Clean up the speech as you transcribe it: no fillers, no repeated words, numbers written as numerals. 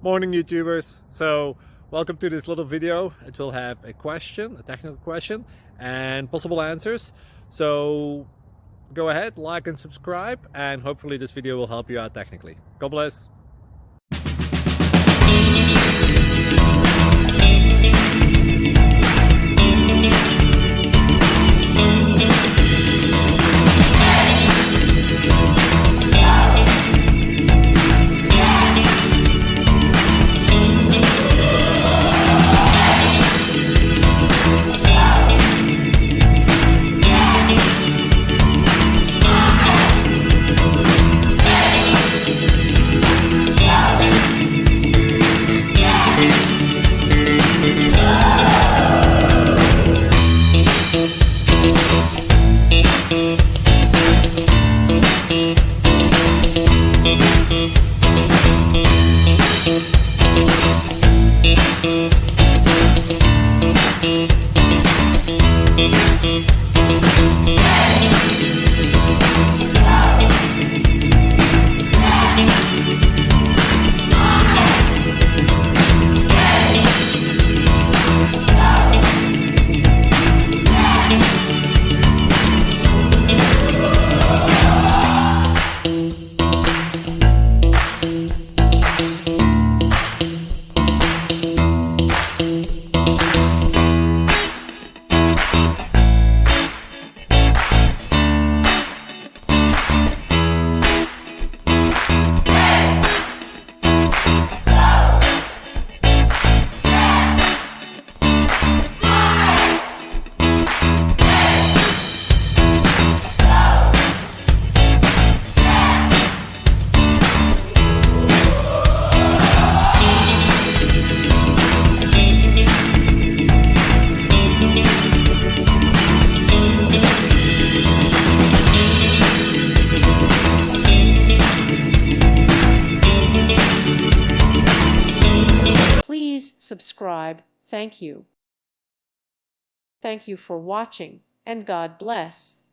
Morning YouTubers. So welcome to this little video. It will have a question, a technical question, and possible answers. So go ahead, like and subscribe, and hopefully this video will help you out technically. God bless. Please subscribe. Thank you. Thank you for watching, and God bless.